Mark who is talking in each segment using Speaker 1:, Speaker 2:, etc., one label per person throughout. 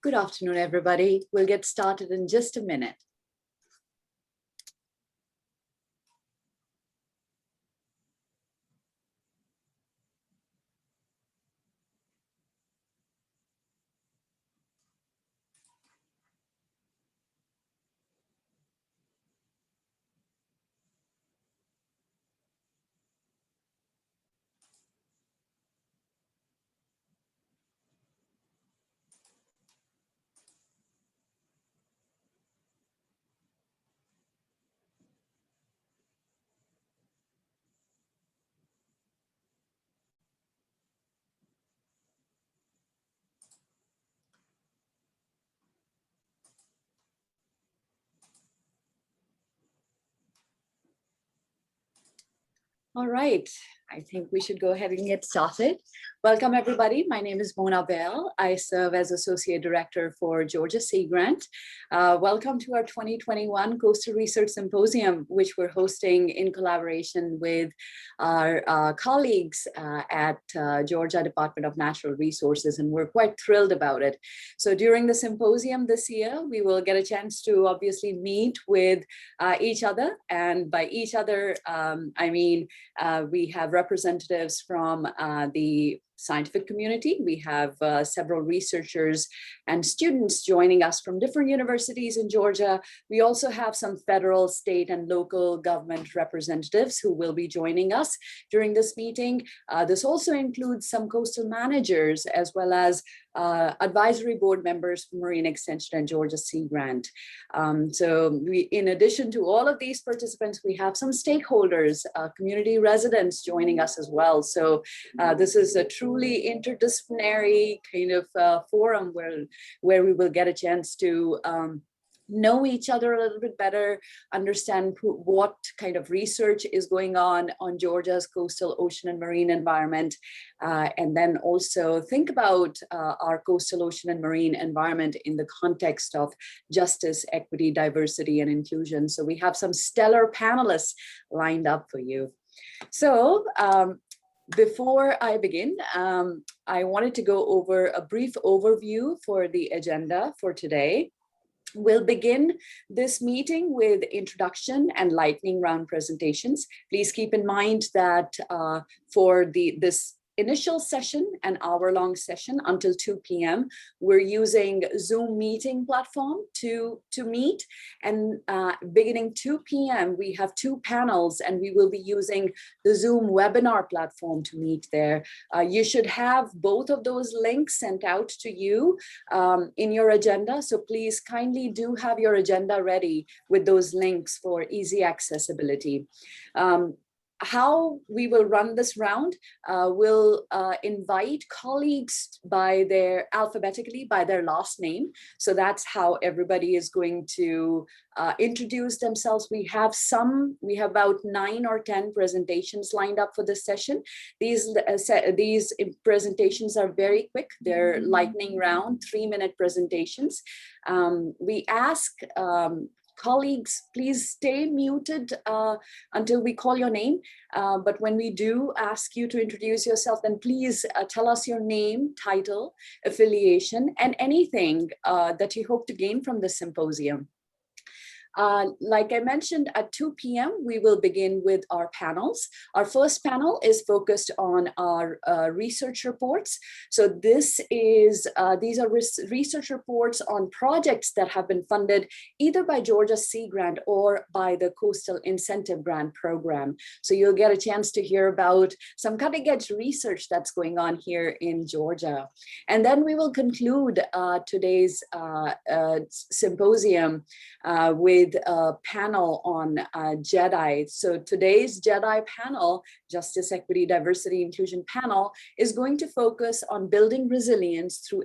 Speaker 1: Good afternoon, everybody. We'll get started in just a minute. All right, I think we should go ahead and get started. Welcome, everybody. My name is Mona Bell. I serve as Associate Director for Georgia Sea Grant. Welcome to our 2021 Coastal Research Symposium, which we're hosting in collaboration with our colleagues at Georgia Department of Natural Resources, and we're quite thrilled about it. So during the symposium this year, we will get a chance to obviously meet with each other, and by each other, I mean we have representatives from the scientific community. We have several researchers and students joining us from different universities in Georgia. We also have some federal, state, and local government representatives who will be joining us during this meeting. This also includes some coastal managers as well as advisory board members for Marine Extension and Georgia Sea Grant. So in addition to all of these participants, we have some stakeholders, community residents joining us as well. So this is a truly interdisciplinary kind of forum where we will get a chance to know each other a little bit better, understand what kind of research is going on Georgia's coastal, ocean, and marine environment, and then also think about our coastal, ocean, and marine environment in the context of justice, equity, diversity, and inclusion. So we have some stellar panelists lined up for you. So before I begin, I wanted to go over a brief overview for the agenda for today. We'll begin this meeting with introduction and lightning round presentations. Please keep in mind that for this initial session, an hour-long session until 2 p.m., we're using Zoom meeting platform to meet. And beginning 2 p.m., we have 2 panels, and we will be using the Zoom webinar platform to meet there. You should have both of those links sent out to you in your agenda. So please kindly do have your agenda ready with those links for easy accessibility. How we will run this round, we'll invite colleagues alphabetically by their last name. So that's how everybody is going to introduce themselves. We have about 9 or 10 presentations lined up for this session. These presentations are very quick. They're lightning round, 3-minute presentations. We ask colleagues, please stay muted until we call your name. But when we do ask you to introduce yourself, then please tell us your name, title, affiliation, and anything that you hope to gain from the symposium. Like I mentioned, at 2 p.m., we will begin with our panels. Our first panel is focused on our research reports. So these are research reports on projects that have been funded either by Georgia Sea Grant or by the Coastal Incentive Grant Program. So you'll get a chance to hear about some cutting-edge research that's going on here in Georgia. And then we will conclude today's symposium with a panel on JEDI. So today's JEDI panel, Justice, Equity, Diversity, Inclusion panel, is going to focus on building resilience through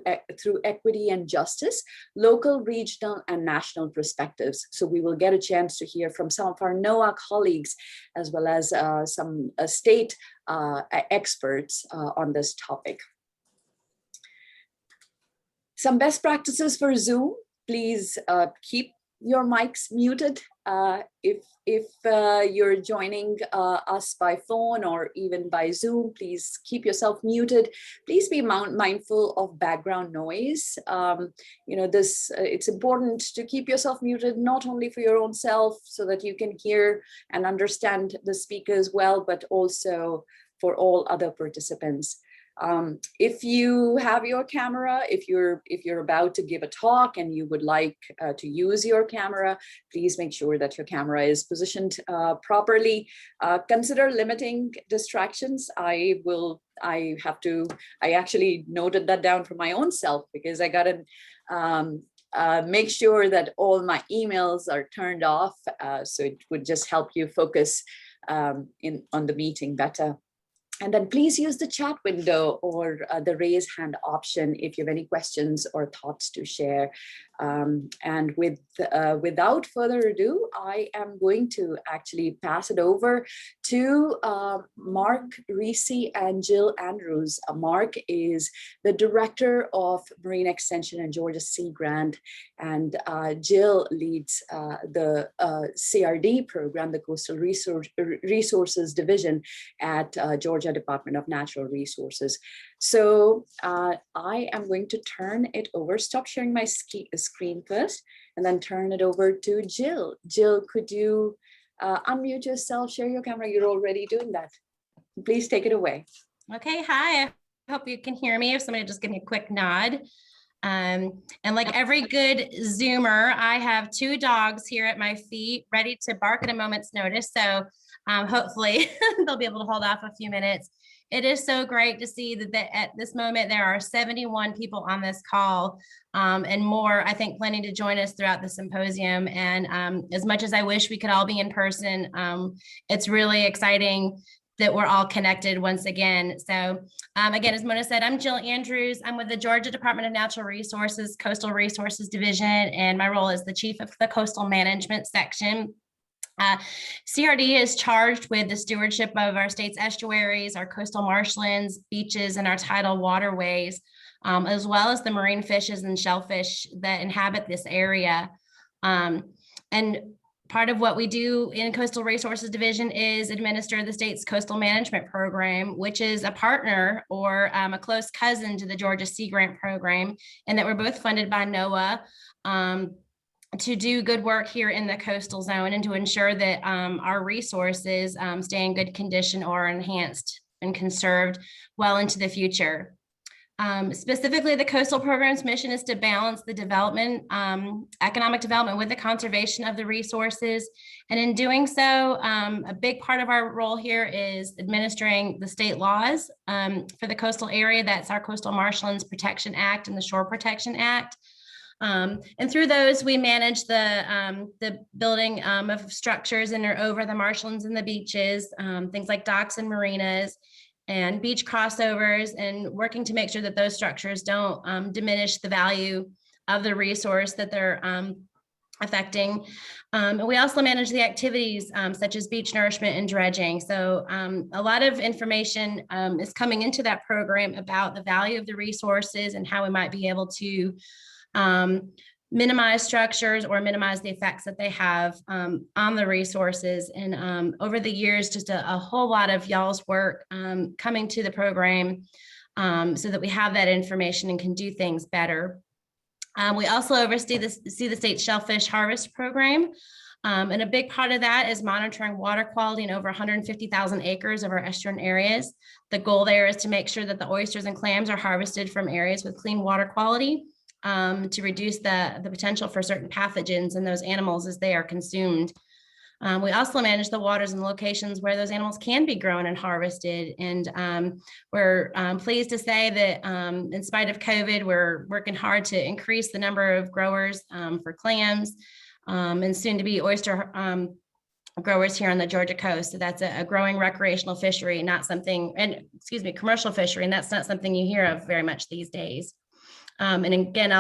Speaker 1: equity and justice, local, regional, and national perspectives. So we will get a chance to hear from some of our NOAA colleagues, as well as some state experts on this topic. Some best practices for Zoom. Please keep your mics muted If you're joining us by phone or even by Zoom, please keep yourself muted. Please be mindful of background noise. It's important to keep yourself muted, not only for your own self so that you can hear and understand the speakers well, but also for all other participants. If you have your camera, if you're about to give a talk and you would like to use your camera, please make sure that your camera is positioned properly. Consider limiting distractions. I actually noted that down for my own self because I got to make sure that all my emails are turned off. So it would just help you focus on the meeting better. And then please use the chat window or the raise hand option if you have any questions or thoughts to share. And without further ado, I am going to actually pass it over to Mark Reese and Jill Andrews. Mark is the Director of Marine Extension and Georgia Sea Grant, and Jill leads the CRD program, the Coastal Resources Division at Georgia Department of Natural Resources. So I am going to turn it over, stop sharing my screen first, and then turn it over to Jill. Jill, could you unmute yourself, share your camera? You're already doing that. Please take it away.
Speaker 2: Okay, hi, I hope you can hear me. If somebody just give me a quick nod. And like every good Zoomer, I have 2 dogs here at my feet ready to bark at a moment's notice. So hopefully they'll be able to hold off a few minutes. It is so great to see that at this moment, there are 71 people on this call and more, I think, planning to join us throughout the symposium. And as much as I wish we could all be in person, it's really exciting that we're all connected once again. So again, as Mona said, I'm Jill Andrews. I'm with the Georgia Department of Natural Resources, Coastal Resources Division, and my role is the Chief of the Coastal Management Section. CRD is charged with the stewardship of our state's estuaries, our coastal marshlands, beaches, and our tidal waterways, as well as the marine fishes and shellfish that inhabit this area. And part of what we do in Coastal Resources Division is administer the state's coastal management program, which is a partner or a close cousin to the Georgia Sea Grant program, and that we're both funded by NOAA to do good work here in the coastal zone and to ensure that our resources stay in good condition or enhanced and conserved well into the future. Specifically, the coastal program's mission is to balance the development, economic development with the conservation of the resources. And in doing so, a big part of our role here is administering the state laws for the coastal area. That's our Coastal Marshlands Protection Act and the Shore Protection Act. And through those, we manage the building of structures in or over the marshlands and the beaches, things like docks and marinas and beach crossovers, and working to make sure that those structures don't diminish the value of the resource that they're affecting. And we also manage the activities such as beach nourishment and dredging. So a lot of information is coming into that program about the value of the resources and how we might be able to minimize structures or minimize the effects that they have on the resources. And over the years, just a whole lot of y'all's work coming to the program so that we have that information and can do things better. We also oversee the state shellfish harvest program. And a big part of that is monitoring water quality in over 150,000 acres of our estuarine areas. The goal there is to make sure that the oysters and clams are harvested from areas with clean water quality, to reduce the potential for certain pathogens in those animals as they are consumed. We also manage the waters and locations where those animals can be grown and harvested. And we're pleased to say that in spite of COVID, we're working hard to increase the number of growers for clams and soon to be oyster growers here on the Georgia coast. So that's a growing recreational fishery, not something, and excuse me, commercial fishery, and that's not something you hear of very much these days. And again,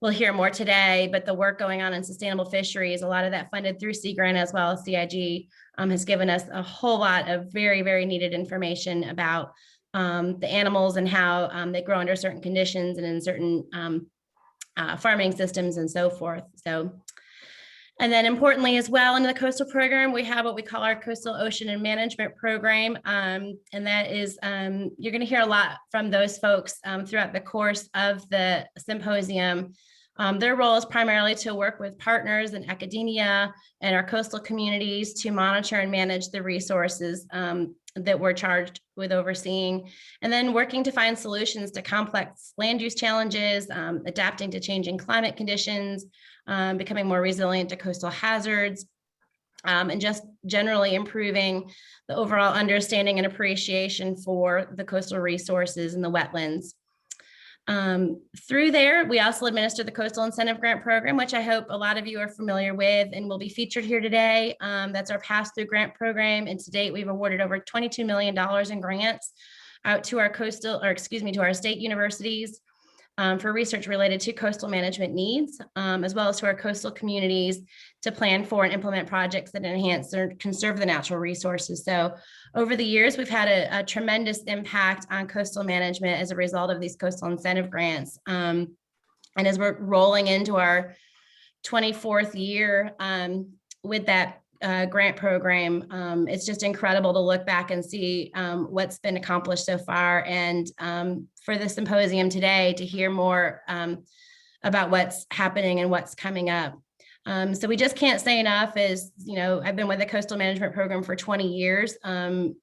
Speaker 2: we'll hear more today, but the work going on in sustainable fisheries, a lot of that funded through Sea Grant as well as CIG, has given us a whole lot of very, very needed information about the animals and how they grow under certain conditions and in certain farming systems and so forth. So And then importantly as well, in the coastal program, we have what we call our Coastal Ocean and Management Program. And that is, you're going to hear a lot from those folks throughout the course of the symposium. Their role is primarily to work with partners in academia and our coastal communities to monitor and manage the resources that we're charged with overseeing, and then working to find solutions to complex land use challenges, adapting to changing climate conditions, becoming more resilient to coastal hazards, and just generally improving the overall understanding and appreciation for the coastal resources and the wetlands. Through there, we also administer the Coastal Incentive Grant Program, which I hope a lot of you are familiar with and will be featured here today. That's our pass-through grant program. And to date, we've awarded over $22 million in grants out to our to our state universities for research related to coastal management needs, as well as to our coastal communities to plan for and implement projects that enhance or conserve the natural resources. So over the years, we've had a tremendous impact on coastal management as a result of these coastal incentive grants. And as we're rolling into our 24th year with that grant program, it's just incredible to look back and see what's been accomplished so far. And for the symposium today, to hear more about what's happening and what's coming up. So we just can't say enough is, I've been with the Coastal Management Program for 20 years,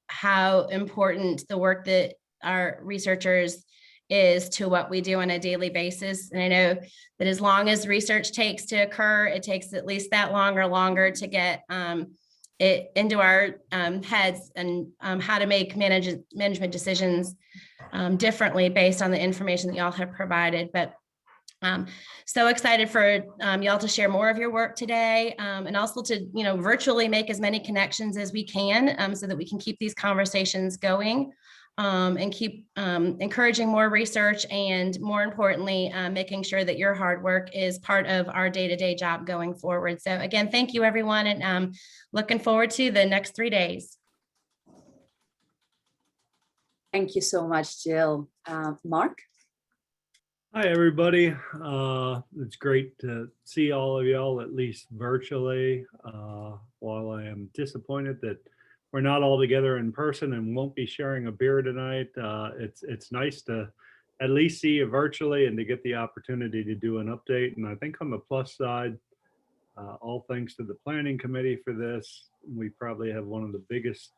Speaker 2: how important the work that our researchers is to what we do on a daily basis. And I know that as long as research takes to occur, it takes at least that long or longer to get it into our heads and how to make management decisions differently based on the information that y'all have provided. But so excited for y'all to share more of your work today, and also to virtually make as many connections as we can, so that we can keep these conversations going. And keep encouraging more research, and more importantly, making sure that your hard work is part of our day-to-day job going forward. So again, thank you everyone, and looking forward to the next 3 days.
Speaker 1: Thank you so much, Jill. Mark?
Speaker 3: Hi, everybody. It's great to see all of y'all, at least virtually, while I am disappointed that we're not all together in person and won't be sharing a beer tonight. It's nice to at least see you virtually and to get the opportunity to do an update. And I think on the plus side, all thanks to the planning committee for this, we probably have one of the biggest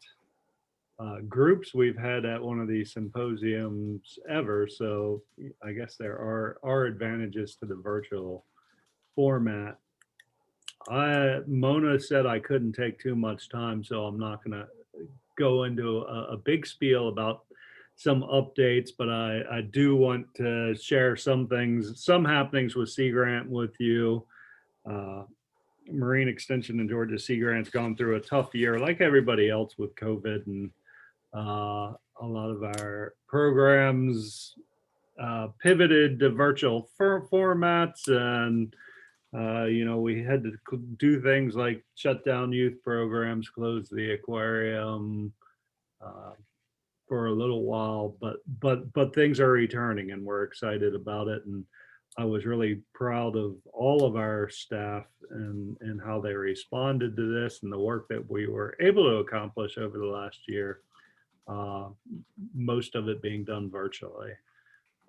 Speaker 3: groups we've had at one of these symposiums ever. So I guess there are advantages to the virtual format. Mona said I couldn't take too much time, so I'm not going to go into a big spiel about some updates, but I do want to share some happenings with Sea Grant with you. Marine Extension and Georgia Sea Grant's gone through a tough year, like everybody else with COVID, and a lot of our programs pivoted to virtual formats, and we had to do things like shut down youth programs, close the aquarium for a little while, but things are returning and we're excited about it. And I was really proud of all of our staff and how they responded to this and the work that we were able to accomplish over the last year, most of it being done virtually.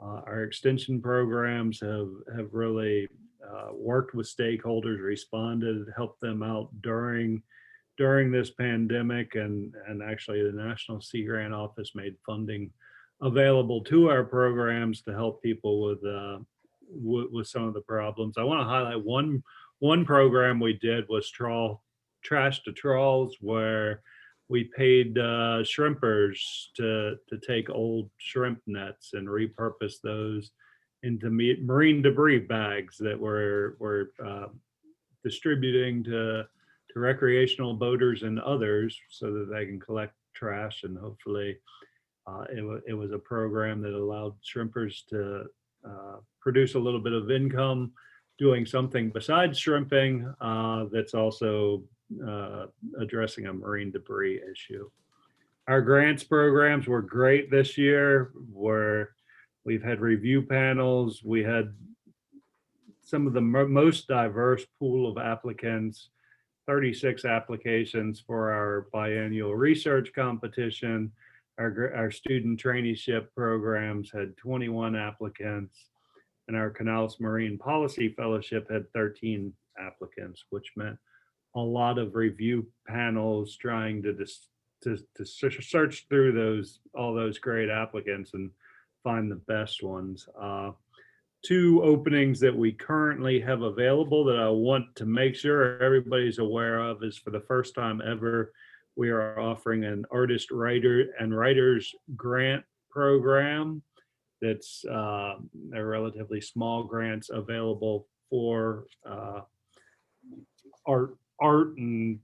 Speaker 3: Our extension programs have really worked with stakeholders, responded, helped them out during this pandemic, and actually the National Sea Grant Office made funding available to our programs to help people with some of the problems. I want to highlight one program we did was trash to trawls, where we paid shrimpers to take old shrimp nets and repurpose those into marine debris bags that we're distributing to recreational boaters and others so that they can collect trash. And hopefully it was a program that allowed shrimpers to produce a little bit of income doing something besides shrimping that's also addressing a marine debris issue. Our grants programs were great this year, where we've had review panels. We had some of the most diverse pool of applicants, 36 applications for our biannual research competition. Our student traineeship programs had 21 applicants, and our Canals Marine Policy Fellowship had 13 applicants, which meant a lot of review panels trying to search through all those great applicants and find the best ones. Two openings that we currently have available that I want to make sure everybody's aware of is, for the first time ever, we are offering an artist, writer, and writers grant program. That's they're relatively small grants available for art and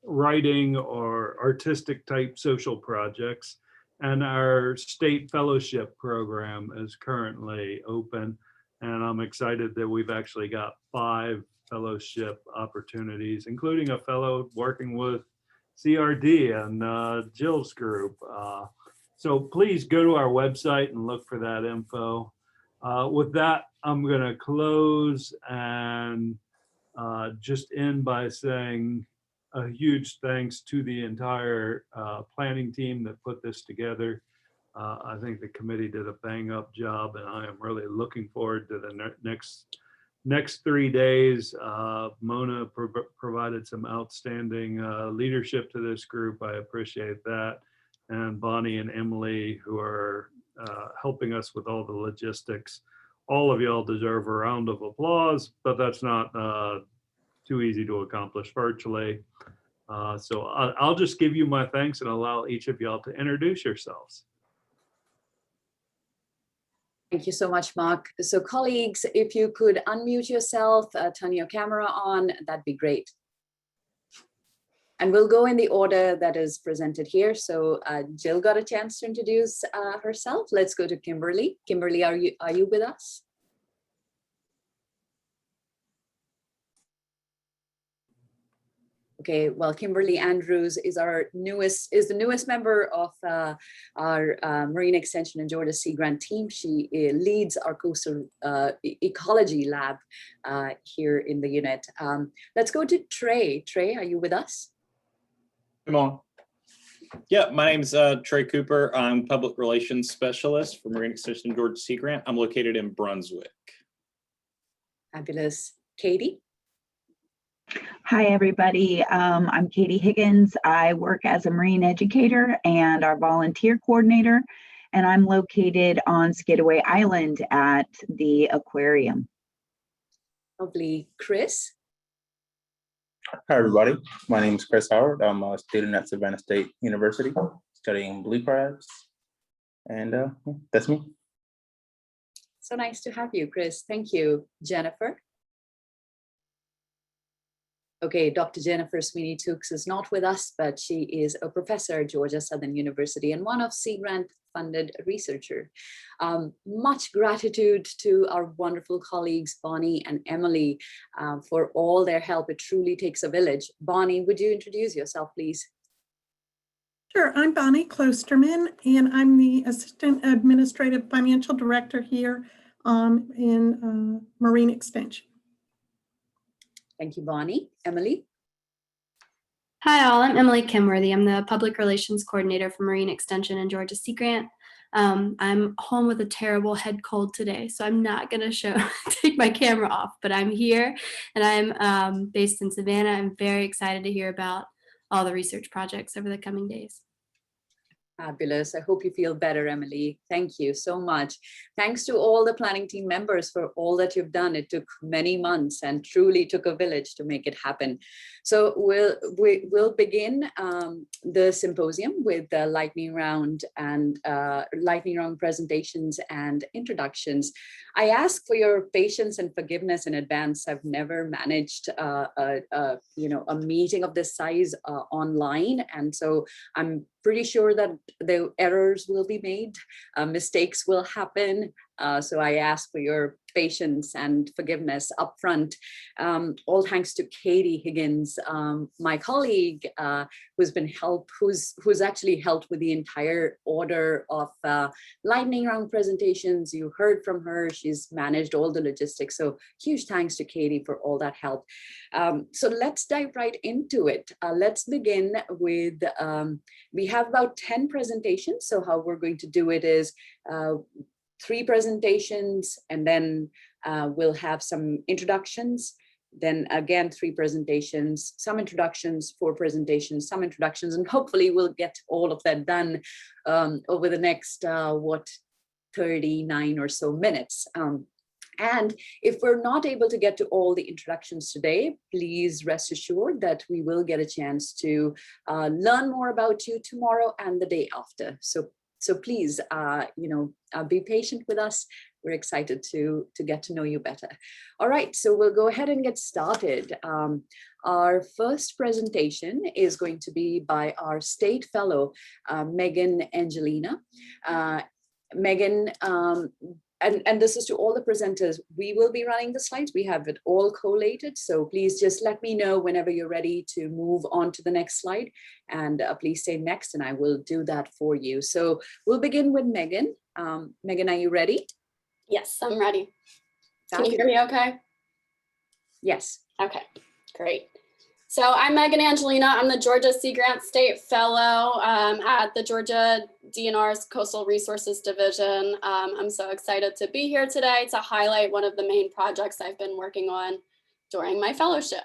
Speaker 3: writing or artistic type social projects. And our state fellowship program is currently open. And I'm excited that we've actually got 5 fellowship opportunities, including a fellow working with CRD and Jill's group. So please go to our website and look for that info. With that, I'm going to close and just end by saying a huge thanks to the entire planning team that put this together. I think the committee did a bang up job, and I am really looking forward to the next 3 days. Mona provided some outstanding leadership to this group. I appreciate that. And Bonnie and Emily, who are helping us with all the logistics. All of y'all deserve a round of applause, but that's not too easy to accomplish virtually. So I'll just give you my thanks and allow each of y'all to introduce yourselves.
Speaker 1: Thank you so much, Mark. So colleagues, if you could unmute yourself, turn your camera on, that'd be great. And we'll go in the order that is presented here. So Jill got a chance to introduce herself. Let's go to Kimberly. Kimberly, are you with us? Okay, well, Kimberly Andrews is the newest member of our Marine Extension and Georgia Sea Grant team. She leads our coastal ecology lab here in the unit. Let's go to Trey. Trey, are you with us?
Speaker 4: Come on. Yeah, my name's Trey Cooper. I'm Public Relations Specialist for Marine Extension and Georgia Sea Grant. I'm located in Brunswick.
Speaker 1: Fabulous. Katie?
Speaker 5: Hi, everybody. I'm Katie Higgins. I work as a marine educator and our volunteer coordinator, and I'm located on Skidaway Island at the aquarium.
Speaker 1: Lovely. Chris?
Speaker 6: Hi, everybody. My name is Chris Howard. I'm a student at Savannah State University studying blue crabs. And that's me.
Speaker 1: So nice to have you, Chris. Thank you. Jennifer? Okay, Dr. Jennifer Sweeney Tooks is not with us, but she is a professor at Georgia Southern University and one of Sea Grant funded researcher. Much gratitude to our wonderful colleagues, Bonnie and Emily, for all their help. It truly takes a village. Bonnie, would you introduce yourself, please?
Speaker 7: Sure, I'm Bonnie Klosterman, and I'm the Assistant Administrative Financial Director here in Marine Extension.
Speaker 1: Thank you, Bonnie. Emily?
Speaker 8: Hi all, I'm Emily Kimworthy. I'm the Public Relations Coordinator for Marine Extension and Georgia Sea Grant. I'm home with a terrible head cold today, so I'm not going to take my camera off, but I'm here and I'm based in Savannah. I'm very excited to hear about all the research projects over the coming days.
Speaker 1: Fabulous. I hope you feel better, Emily. Thank you so much. Thanks to all the planning team members for all that you've done. It took many months and truly took a village to make it happen. So we'll begin the symposium with the lightning round and lightning round presentations and introductions. I ask for your patience and forgiveness in advance. I've never managed a meeting of this size online, and so I'm pretty sure that the errors will be made, mistakes will happen, So I ask for your patience and forgiveness upfront. All thanks to Katie Higgins, my colleague, who's actually helped with the entire order of lightning round presentations. You heard from her. She's managed all the logistics. So huge thanks to Katie for all that help. So let's dive right into it. Let's begin with, we have about 10 presentations. So how we're going to do it is 3 presentations, and then we'll have some introductions. Then again, 3 presentations, some introductions, 4 presentations, some introductions, and hopefully we'll get all of that done over the next, 39 or so minutes. And if we're not able to get to all the introductions today, please rest assured that we will get a chance to learn more about you tomorrow and the day after. So please, be patient with us. We're excited to get to know you better. All right, so we'll go ahead and get started. Our first presentation is going to be by our state fellow, Megan Angelina. Megan, and this is to all the presenters, we will be running the slides. We have it all collated. So please just let me know whenever you're ready to move on to the next slide. And please say next, and I will do that for you. So we'll begin with Megan. Megan, are you ready?
Speaker 9: Yes, I'm ready. Can you hear me okay?
Speaker 1: Yes.
Speaker 9: Okay, great. So I'm Megan Angelina. I'm the Georgia Sea Grant State Fellow at the Georgia DNR's Coastal Resources Division. I'm so excited to be here today to highlight one of the main projects I've been working on during my fellowship.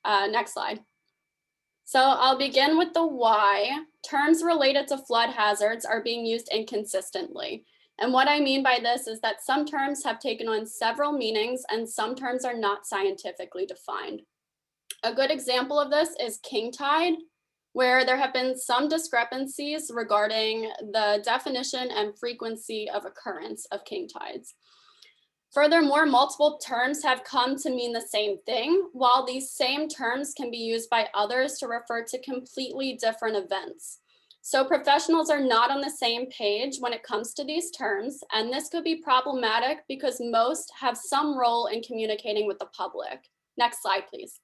Speaker 9: Next slide. So I'll begin with the why. Terms related to flood hazards are being used inconsistently. And what I mean by this is that some terms have taken on several meanings and some terms are not scientifically defined. A good example of this is king tide, where there have been some discrepancies regarding the definition and frequency of occurrence of king tides. Furthermore, multiple terms have come to mean the same thing, while these same terms can be used by others to refer to completely different events. So professionals are not on the same page when it comes to these terms, and this could be problematic because most have some role in communicating with the public. Next slide, please.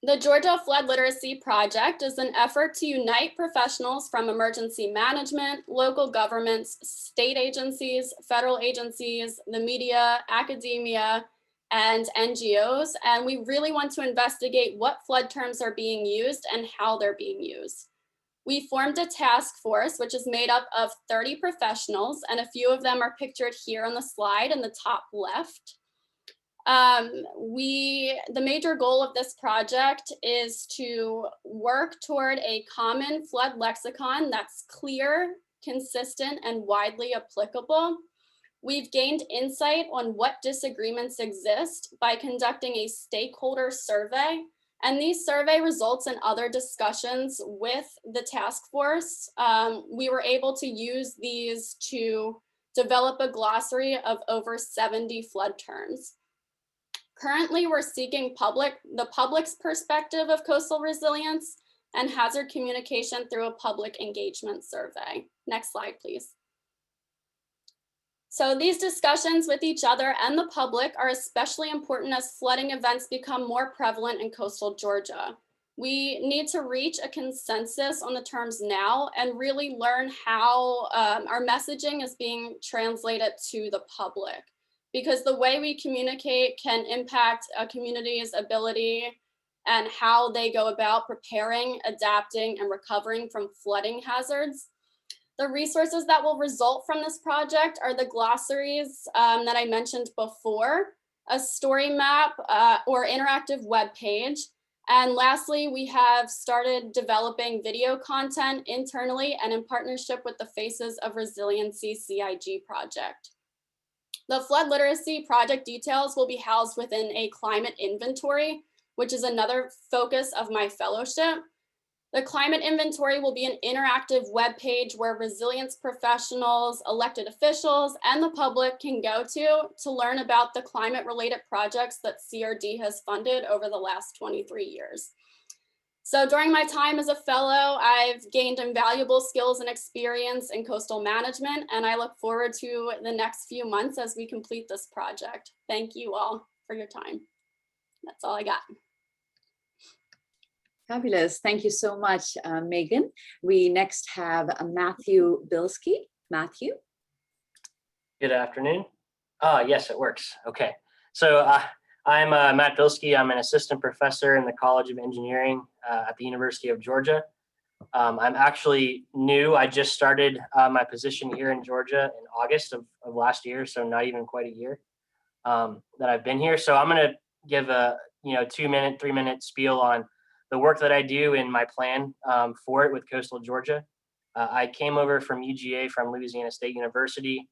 Speaker 9: The Georgia Flood Literacy Project is an effort to unite professionals from emergency management, local governments, state agencies, federal agencies, the media, academia, and NGOs. And we really want to investigate what flood terms are being used and how they're being used. We formed a task force, which is made up of 30 professionals, and a few of them are pictured here on the slide in the top left. The major goal of this project is to work toward a common flood lexicon that's clear, consistent, and widely applicable. We've gained insight on what disagreements exist by conducting a stakeholder survey, and these survey results in other discussions with the task force. We were able to use these to develop a glossary of over 70 flood terms. Currently, we're seeking the public's perspective of coastal resilience and hazard communication through a public engagement survey. Next slide, please. So these discussions with each other and the public are especially important as flooding events become more prevalent in coastal Georgia. We need to reach a consensus on the terms now and really learn how our messaging is being translated to the public, because the way we communicate can impact a community's ability and how they go about preparing, adapting, and recovering from flooding hazards. The resources that will result from this project are the glossaries that I mentioned before, a story map or interactive web page. And lastly, we have started developing video content internally and in partnership with the Faces of Resiliency CIG project. The flood literacy project details will be housed within a climate inventory, which is another focus of my fellowship. The climate inventory will be an interactive web page where resilience professionals, elected officials, and the public can go to learn about the climate-related projects that CRD has funded over the last 23 years. So during my time as a fellow, I've gained invaluable skills and experience in coastal management, and I look forward to the next few months as we complete this project. Thank you all for your time. That's all I got.
Speaker 1: Fabulous. Thank you so much, Megan. We next have Matthew Bilsky. Matthew.
Speaker 10: Good afternoon. Yes, it works. Okay. So I'm Matt Bilsky. I'm an assistant professor in the College of Engineering at the University of Georgia. I'm actually new. I just started my position here in Georgia in August of last year, so not even quite a year that I've been here. So I'm going to give a 2-minute, 3-minute spiel on the work that I do in my plan for it with Coastal Georgia. I came over from UGA from Louisiana State University.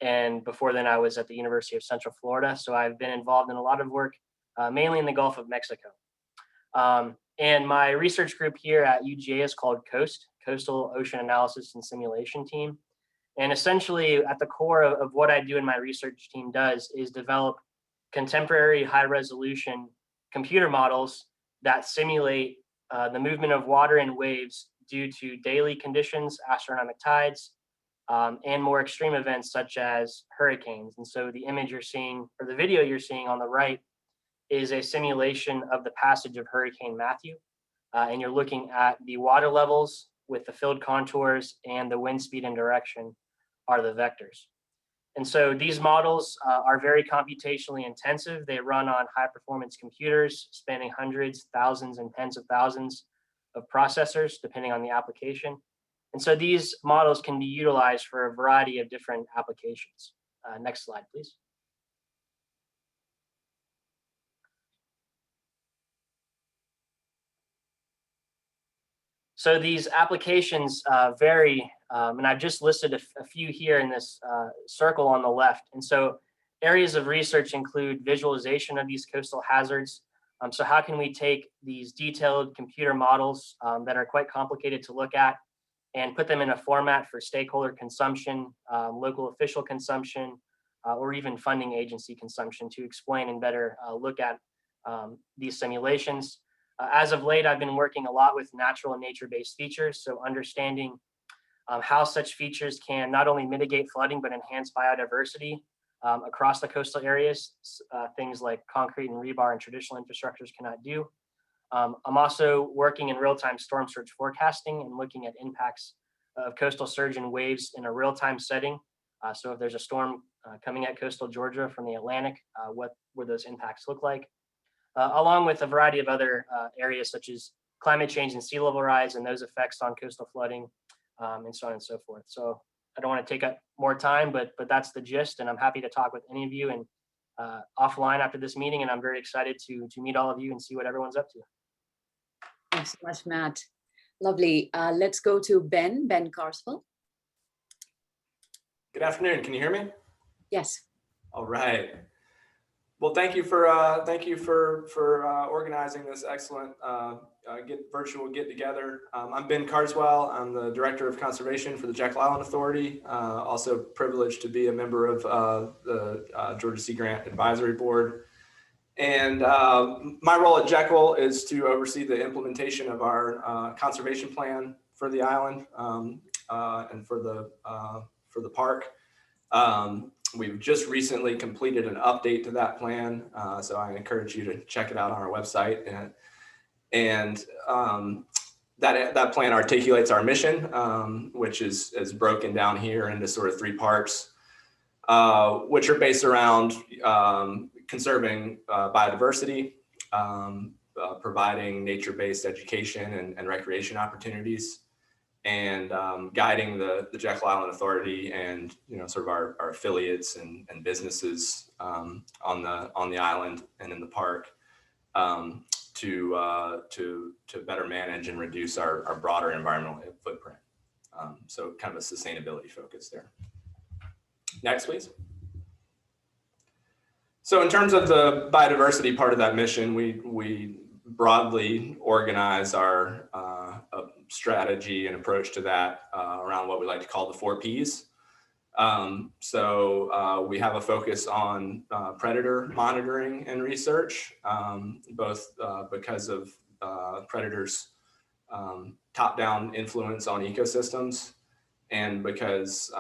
Speaker 10: And before then I was at the University of Central Florida. So I've been involved in a lot of work, mainly in the Gulf of Mexico. And my research group here at UGA is called Coastal Ocean Analysis and Simulation Team. And essentially at the core of what I do in my research team does is develop contemporary high resolution computer models that simulate the movement of water and waves due to daily conditions, astronomic tides, and more extreme events such as hurricanes. And so the image you're seeing, or the video you're seeing on the right, is a simulation of the passage of Hurricane Matthew. And you're looking at the water levels with the filled contours, and the wind speed and direction are the vectors. And so these models are very computationally intensive. They run on high performance computers spanning hundreds, thousands, and tens of thousands of processors, depending on the application. And so these models can be utilized for a variety of different applications. Next slide, please. So these applications vary, and I've just listed a few here in this circle on the left. And so areas of research include visualization of these coastal hazards. So how can we take these detailed computer models that are quite complicated to look at and put them in a format for stakeholder consumption, local official consumption, or even funding agency consumption to explain and better look at these simulations. As of late, I've been working a lot with natural and nature-based features, so understanding how such features can not only mitigate flooding, but enhance biodiversity across the coastal areas, things like concrete and rebar and traditional infrastructures cannot do. I'm also working in real-time storm surge forecasting and looking at impacts of coastal surge and waves in a real-time setting. So if there's a storm coming at coastal Georgia from the Atlantic, what would those impacts look like? Along with a variety of other areas such as climate change and sea level rise and those effects on coastal flooding, and so on and so forth. So I don't want to take up more time, but that's the gist, and I'm happy to talk with any of you and offline after this meeting, and I'm very excited to meet all of you and see what everyone's up to.
Speaker 1: Thanks so much, Matt. Lovely. Let's go to Ben Carswell.
Speaker 11: Good afternoon. Can you hear me?
Speaker 1: Yes.
Speaker 11: All right. Well, thank you for organizing this excellent virtual get together. I'm Ben Carswell. I'm the Director of Conservation for the Jekyll Island Authority. Also privileged to be a member of the Georgia Sea Grant Advisory Board. And my role at Jekyll is to oversee the implementation of our conservation plan for the island and for the park. We've just recently completed an update to that plan, so I encourage you to check it out on our website. And that plan articulates our mission, which is broken down here into sort of 3 parts, which are based around conserving biodiversity, providing nature-based education and recreation opportunities, and guiding the Jekyll Island Authority and sort of our affiliates and businesses on the island and in the park to better manage and reduce our broader environmental footprint. So kind of a sustainability focus there. Next, please. So in terms of the biodiversity part of that mission, we broadly organize our strategy and approach to that around what we like to call the 4 Ps. So we have a focus on predator monitoring and research, both because of predators' top-down influence on ecosystems, and because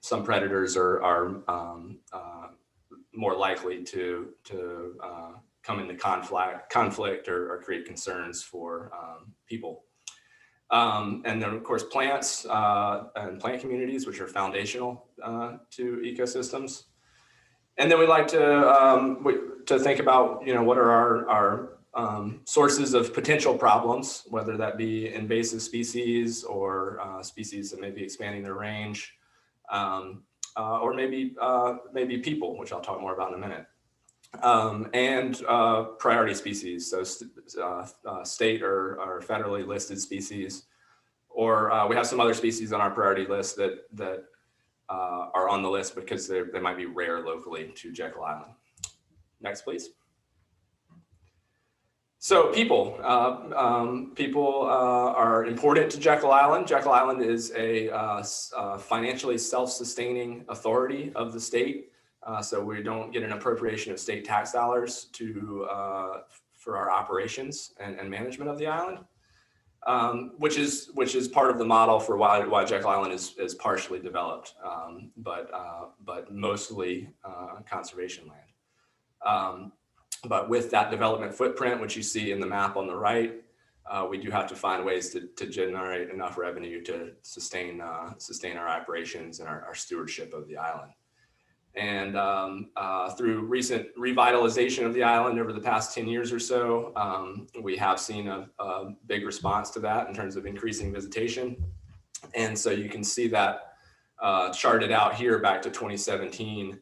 Speaker 11: some predators are more likely to come into conflict or create concerns for people. And then of course plants and plant communities, which are foundational to ecosystems. And then we like to think about, what are our sources of potential problems, whether that be invasive species or species that may be expanding their range, or maybe people, which I'll talk more about in a minute. And priority species, so state or federally listed species, or we have some other species on our priority list that are on the list because they might be rare locally to Jekyll Island. Next, please. So people are important to Jekyll Island. Jekyll Island is a financially self-sustaining authority of the state. So we don't get an appropriation of state tax dollars for our operations and management of the island, which is part of the model for why Jekyll Island is partially developed, but mostly conservation land. But with that development footprint, which you see in the map on the right, we do have to find ways to generate enough revenue to sustain our operations and our stewardship of the island. And through recent revitalization of the island over the past 10 years or so, we have seen a big response to that in terms of increasing visitation. And so you can see that charted out here back to 2017.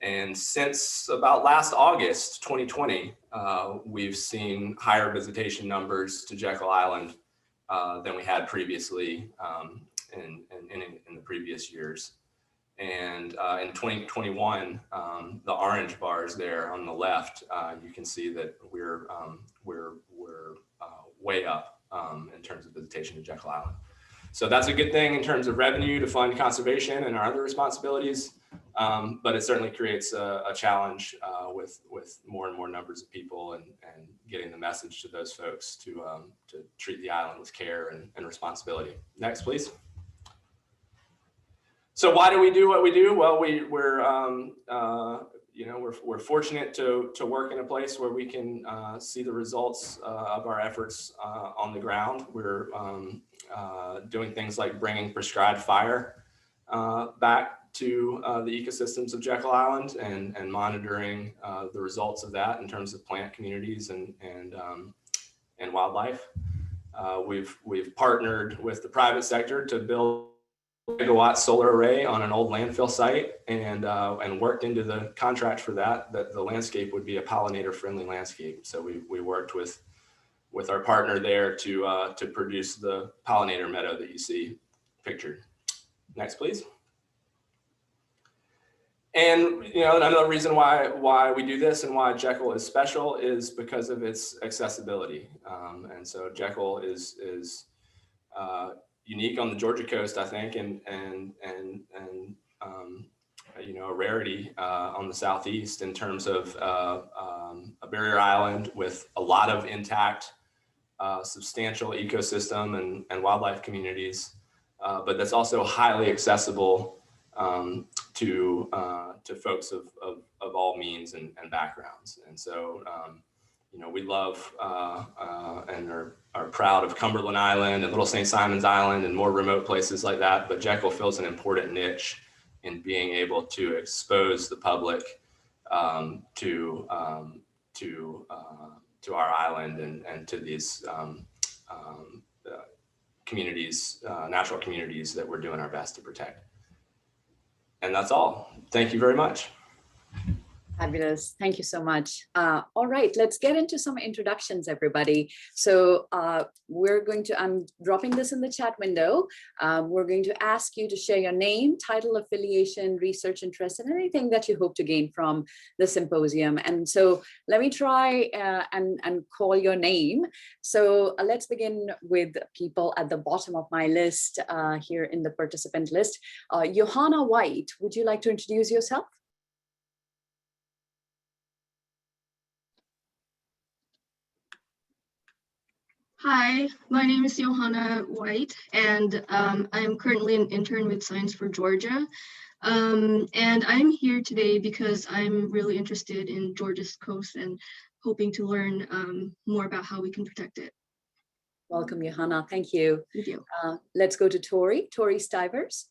Speaker 11: And since about last August, 2020, we've seen higher visitation numbers to Jekyll Island than we had previously in the previous years. And in 2021, the orange bars there on the left, you can see that we're way up in terms of visitation to Jekyll Island. So that's a good thing in terms of revenue to fund conservation and our other responsibilities. But it certainly creates a challenge with more and more numbers of people and getting the message to those folks to treat the island with care and responsibility. Next, please. So why do we do what we do? Well, we're fortunate to work in a place where we can see the results of our efforts on the ground. We're doing things like bringing prescribed fire back to the ecosystems of Jekyll Island and monitoring the results of that in terms of plant communities and wildlife. We've partnered with the private sector to build a megawatt solar array on an old landfill site and worked into the contract for that the landscape would be a pollinator friendly landscape. So we worked with our partner there to produce the pollinator meadow that you see pictured. Next, please. And another reason why we do this and why Jekyll is special is because of its accessibility. And so Jekyll is unique on the Georgia coast, I think, and a rarity on the southeast in terms of a barrier island with a lot of intact, substantial ecosystem and wildlife communities, but that's also highly accessible to folks of all means and backgrounds. And so, we love and are proud of Cumberland Island and Little St. Simon's Island and more remote places like that. But Jekyll fills an important niche in being able to expose the public to our island and to these communities, natural communities that we're doing our best to protect. And that's all. Thank you very much.
Speaker 1: Fabulous. Thank you so much. All right, let's get into some introductions, everybody. So I'm dropping this in the chat window. We're going to ask you to share your name, title, affiliation, research interest, and anything that you hope to gain from the symposium. And so let me try and call your name. So let's begin with people at the bottom of my list here in the participant list. Johanna White, would you like to introduce yourself?
Speaker 12: Hi, my name is Johanna White, and I am currently an intern with Science for Georgia. And I'm here today because I'm really interested in Georgia's coast and hoping to learn more about how we can protect it.
Speaker 1: Welcome, Johanna. Thank you.
Speaker 12: Thank you.
Speaker 1: Let's go to Tori Stivers.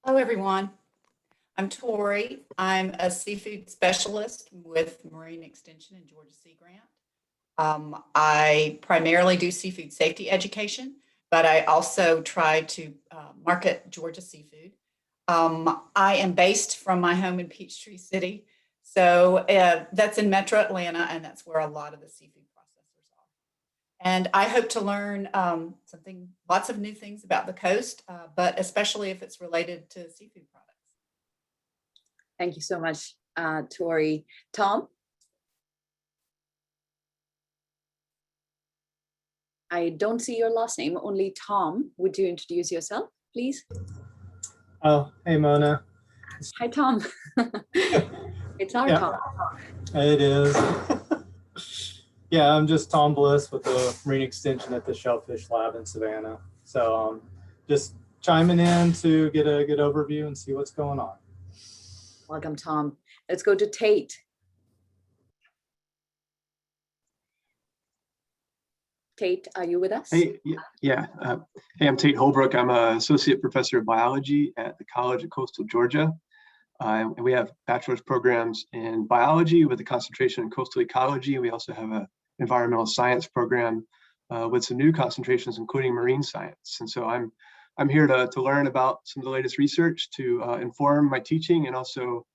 Speaker 13: Hello, everyone. I'm Tori. I'm a seafood specialist with Marine Extension and Georgia Sea Grant. I primarily do seafood safety education, but I also try to market Georgia seafood. I am based from my home in Peachtree City. So that's in Metro Atlanta, and that's where a lot of the seafood processors are. And I hope to learn lots of new things about the coast, but especially if it's related to seafood products.
Speaker 1: Thank you so much, Tori. Tom? I don't see your last name, only Tom. Would you introduce yourself, please?
Speaker 14: Oh, hey, Mona.
Speaker 1: Hi, Tom. It's our Tom.
Speaker 14: It is. Yeah, I'm just Tom Bliss with the Marine Extension at the Shellfish Lab in Savannah. So just chiming in to get a good overview and see what's going on.
Speaker 1: Welcome, Tom. Let's go to Tate. Tate, are you with us?
Speaker 15: Hey, yeah. Hey, I'm Tate Holbrook. I'm an associate professor of biology at the College of Coastal Georgia. And we have bachelor's programs in biology with a concentration in coastal ecology. We also have an environmental science program with some new concentrations, including marine science. And so I'm here to learn about some of the latest research to inform my teaching and also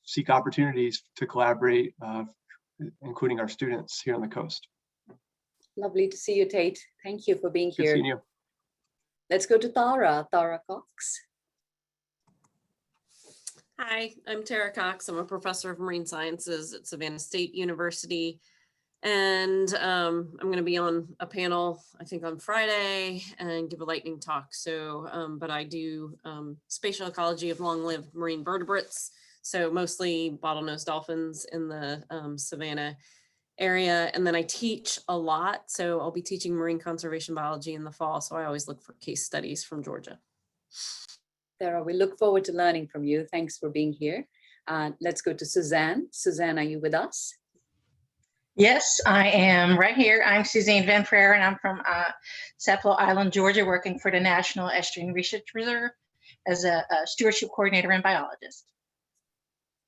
Speaker 15: seek opportunities to collaborate, including our students here on the coast.
Speaker 1: Lovely to see you, Tate. Thank you for being
Speaker 15: Good
Speaker 1: here.
Speaker 15: seeing you.
Speaker 1: Let's go to Tara Cox.
Speaker 16: Hi, I'm Tara Cox. I'm a professor of marine sciences at Savannah State University. And I'm going to be on a panel, I think on Friday, and give a lightning talk. So, but I do spatial ecology of long-lived marine vertebrates. So mostly bottlenose dolphins in the Savannah area. And then I teach a lot. So I'll be teaching marine conservation biology in the fall. So I always look for case studies from Georgia.
Speaker 1: Sarah, we look forward to learning from you. Thanks for being here. Let's go to Suzanne. Suzanne, are you with us?
Speaker 17: Yes, I am right here. I'm Suzanne Van Frere, and I'm from Sapelo Island, Georgia, working for the National Estuarine Research Reserve as a stewardship coordinator and biologist.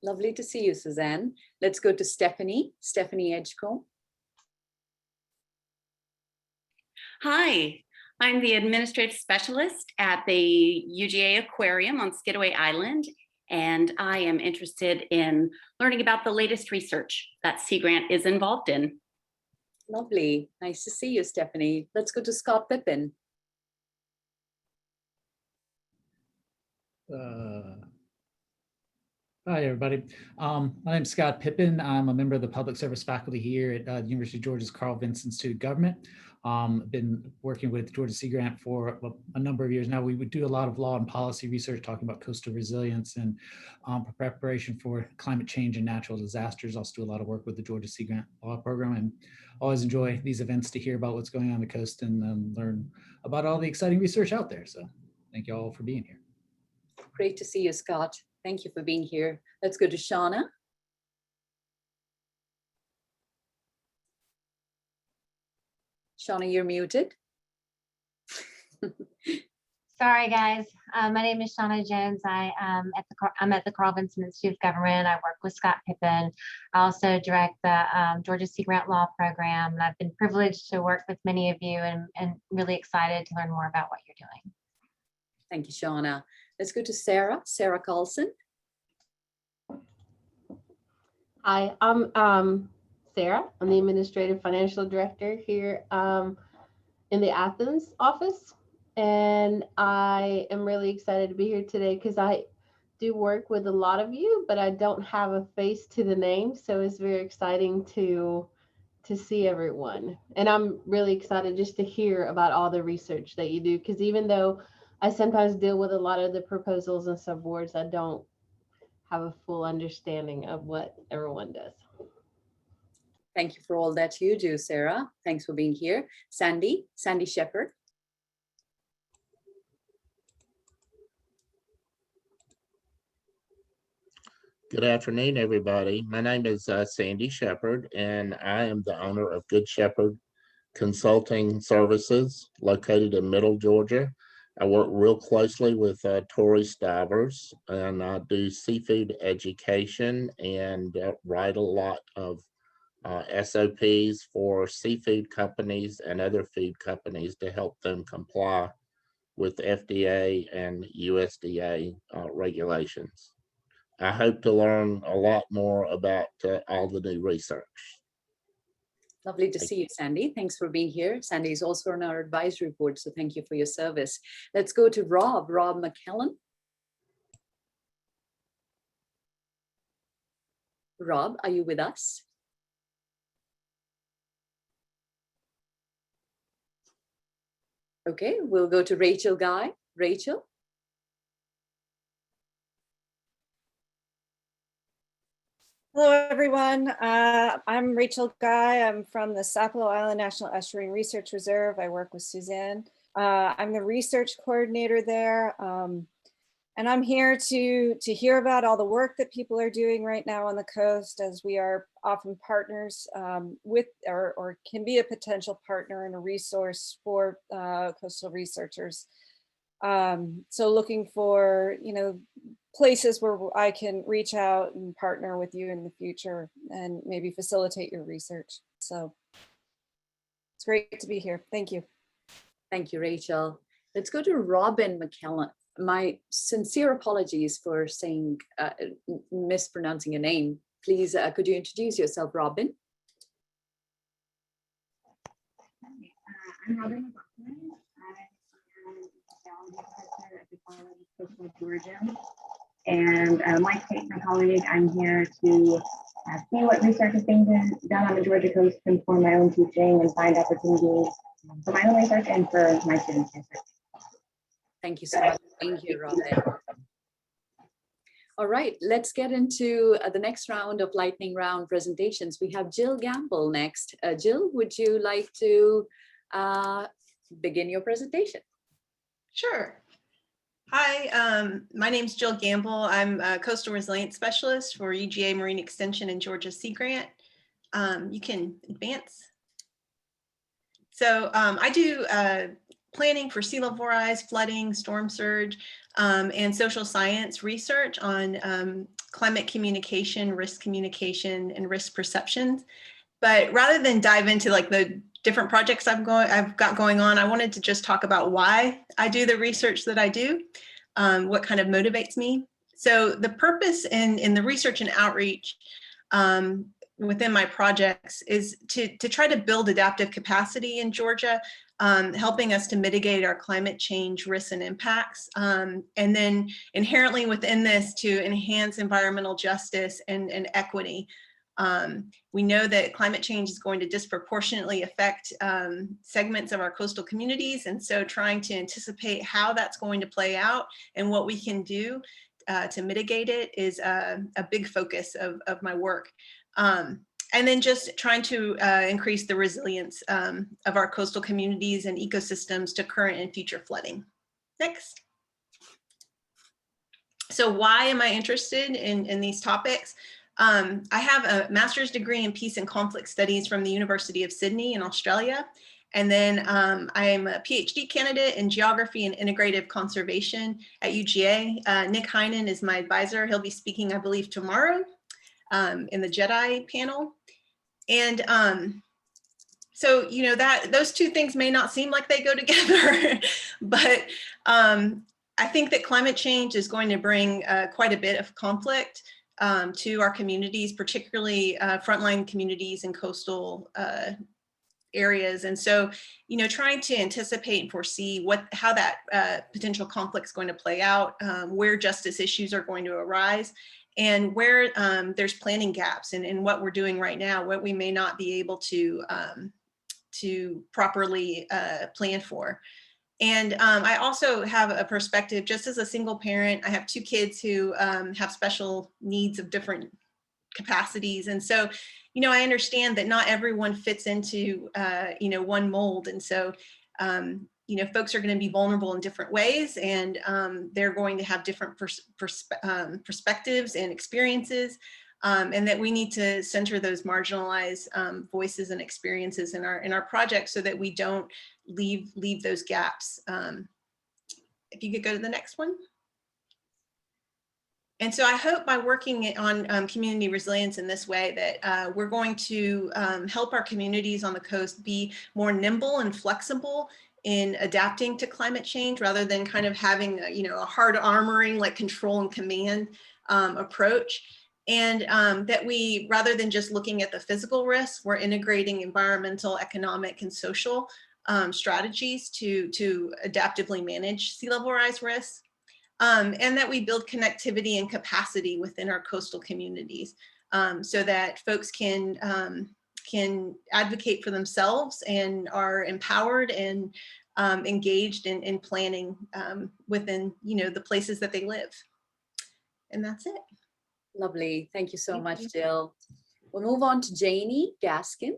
Speaker 1: Lovely to see you, Suzanne. Let's go to Stephanie Edgecombe.
Speaker 18: Hi, I'm the administrative specialist at the UGA Aquarium on Skidaway Island, and I am interested in learning about the latest research that Sea Grant is involved in.
Speaker 1: Lovely. Nice to see you, Stephanie. Let's go to Scott Pippin.
Speaker 19: Hi, everybody. My name is Scott Pippin. I'm a member of the public service faculty here at the University of Georgia's Carl Vince Institute of Government. I've been working with Georgia Sea Grant for a number of years now. We would do a lot of law and policy research talking about coastal resilience and preparation for climate change and natural disasters. I also do a lot of work with the Georgia Sea Grant Law Program, and always enjoy these events to hear about what's going on the coast and learn about all the exciting research out there. So thank you all for being here.
Speaker 1: Great to see you, Scott. Thank you for being here. Let's go to Shauna. Shauna, you're muted.
Speaker 20: Sorry, guys. My name is Shauna Jones. I'm at the Carl Vince Institute of Government. I work with Scott Pippin. I also direct the Georgia Sea Grant Law Program, and I've been privileged to work with many of you and really excited to learn more about what you're doing.
Speaker 1: Thank you, Shauna. Let's go to Sarah Carlson.
Speaker 21: Hi, I'm Sarah. I'm the Administrative Financial Director here in the Athens office. And I am really excited to be here today because I do work with a lot of you, but I don't have a face to the name. So it's very exciting to see everyone. And I'm really excited just to hear about all the research that you do, because even though I sometimes deal with a lot of the proposals and subboards, I don't have a full understanding of what everyone does.
Speaker 1: Thank you for all that you do, Sarah. Thanks for being here. Sandy Shepherd.
Speaker 2: Good afternoon, everybody. My name is Sandy Shepherd, and I am the owner of Good Shepherd Consulting Services located in Middle Georgia. I work real closely with Tori Stivers, and I do seafood education and write a lot of SOPs for seafood companies and other food companies to help them comply with FDA and USDA regulations. I hope to learn a lot more about all the new research.
Speaker 1: Lovely to see you, Sandy. Thanks for being here. Sandy is also on our advisory board, so thank you for your service. Let's go to Rob McCall. Rob, are you with us? Okay, we'll go to Rachel Guy. Rachel.
Speaker 22: Hello, everyone. I'm Rachel Guy. I'm from the Sapelo Island National Estuarine Research Reserve. I work with Suzanne. I'm the research coordinator there. And I'm here to hear about all the work that people are doing right now on the coast, as we are often partners with or can be a potential partner and a resource for coastal researchers. So looking for, places where I can reach out and partner with you in the future and maybe facilitate your research. So it's great to be here. Thank you.
Speaker 1: Thank you, Rachel. Let's go to Robin McCall. My sincere apologies for saying, mispronouncing your name. Please, could you introduce yourself, Robin?
Speaker 23: I'm Robin McCall. I'm a biology professor at the College of Coastal Georgia. And like Kate, my colleague, I'm here to see what research is being done on the Georgia coast to inform my own teaching and find opportunities for my own research and for my students' research.
Speaker 1: Thank you so much for being here, Robin. All right, let's get into the next round of lightning round presentations. We have Jill Gamble next. Jill, would you like to begin your presentation?
Speaker 24: Sure. Hi, my name is Jill Gamble. I'm a Coastal Resilience Specialist for UGA Marine Extension and Georgia Sea Grant. You can advance. So I do planning for sea level rise, flooding, storm surge, and social science research on climate communication, risk communication, and risk perceptions. But rather than dive into like the different projects I've got going on, I wanted to just talk about why I do the research that I do, what kind of motivates me. So the purpose in the research and outreach within my projects is to try to build adaptive capacity in Georgia, helping us to mitigate our climate change risks and impacts. And then inherently within this, to enhance environmental justice and equity. We know that climate change is going to disproportionately affect segments of our coastal communities. And so trying to anticipate how that's going to play out and what we can do to mitigate it is a big focus of my work. And then just trying to increase the resilience of our coastal communities and ecosystems to current and future flooding. Next. So why am I interested in these topics? I have a master's degree in peace and conflict studies from the University of Sydney in Australia. And then I am a PhD candidate in geography and integrative conservation at UGA. Nick Heinen is my advisor. He'll be speaking, I believe, tomorrow in the JEDI panel. And so, those two things may not seem like they go together, but I think that climate change is going to bring quite a bit of conflict to our communities, particularly frontline communities and coastal areas. And so, trying to anticipate and foresee how that potential conflict is going to play out, where justice issues are going to arise, and where there's planning gaps in what we're doing right now, what we may not be able to properly plan for. And I also have a perspective, just as a single parent. I have two kids who have special needs of different capacities. And so, you know, I understand that not everyone fits into, you know, one mold. And so, you know, folks are going to be vulnerable in different ways, and they're going to have different perspectives and experiences, and that we need to center those marginalized voices and experiences in our project so that we don't leave those gaps. If you could go to the next one. And so I hope by working on community resilience in this way that we're going to help our communities on the coast be more nimble and flexible in adapting to climate change, rather than kind of having you know, a hard armoring, like control and command approach. And that we, rather than just looking at the physical risks, we're integrating environmental, economic, and social strategies to adaptively manage sea level rise risks. And that we build connectivity and capacity within our coastal communities, so that folks can advocate for themselves and are empowered and engaged in planning within, you know, the places that they live. And that's it.
Speaker 1: Lovely. Thank you so much, Jill. We'll move on to Janie Gaskin.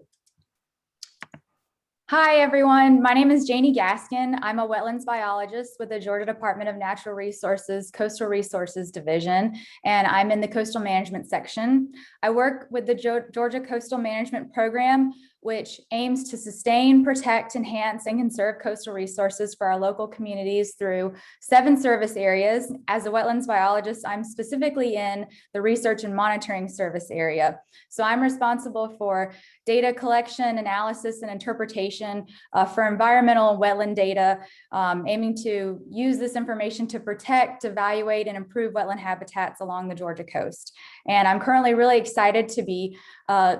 Speaker 3: Hi, everyone. My name is Janie Gaskin. I'm a wetlands biologist with the Georgia Department of Natural Resources, Coastal Resources Division, and I'm in the coastal management section. I work with the Georgia Coastal Management Program, which aims to sustain, protect, enhance, and conserve coastal resources for our local communities through 7 service areas. As a wetlands biologist, I'm specifically in the research and monitoring service area. So I'm responsible for data collection, analysis, and interpretation for environmental and wetland data, aiming to use this information to protect, evaluate, and improve wetland habitats along the Georgia coast. And I'm currently really excited to be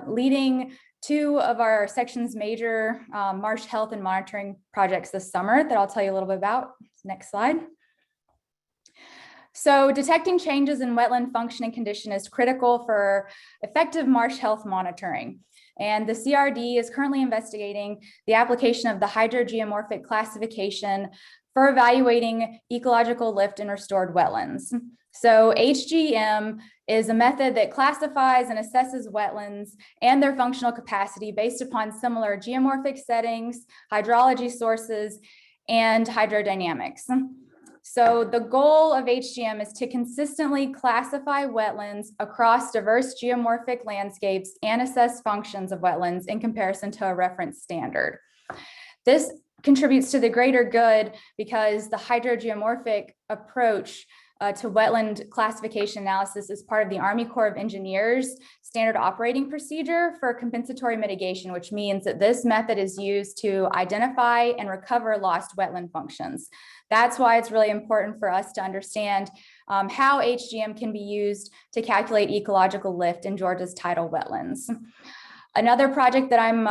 Speaker 3: leading 2 of our section's major marsh health and monitoring projects this summer that I'll tell you a little bit about. Next slide. So detecting changes in wetland function and condition is critical for effective marsh health monitoring. And the CRD is currently investigating the application of the hydrogeomorphic classification for evaluating ecological lift in restored wetlands. So HGM is a method that classifies and assesses wetlands and their functional capacity based upon similar geomorphic settings, hydrology sources, and hydrodynamics. So the goal of HGM is to consistently classify wetlands across diverse geomorphic landscapes and assess functions of wetlands in comparison to a reference standard. This contributes to the greater good because the hydrogeomorphic approach to wetland classification analysis is part of the Army Corps of Engineers standard operating procedure for compensatory mitigation, which means that this method is used to identify and recover lost wetland functions. That's why it's really important for us to understand how HGM can be used to calculate ecological lift in Georgia's tidal wetlands. Another project that I'm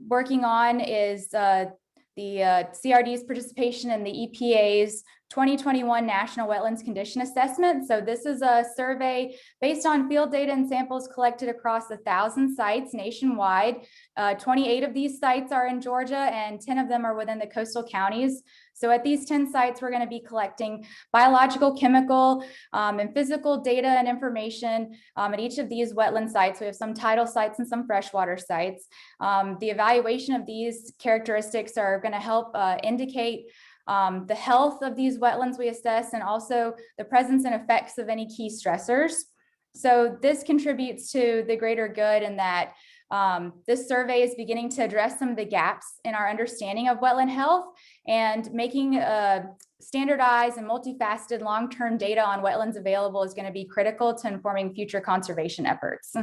Speaker 3: working on is the CRD's participation in the EPA's 2021 National Wetlands Condition Assessment. So this is a survey based on field data and samples collected across 1,000 sites nationwide. 28 of these sites are in Georgia and 10 of them are within the coastal counties. So at these 10 sites, we're going to be collecting biological, chemical, and physical data and information at each of these wetland sites. We have some tidal sites and some freshwater sites. The evaluation of these characteristics are going to help indicate the health of these wetlands we assess, and also the presence and effects of any key stressors. So this contributes to the greater good in that this survey is beginning to address some of the gaps in our understanding of wetland health, and making standardized and multifaceted long-term data on wetlands available is going to be critical to informing future conservation efforts.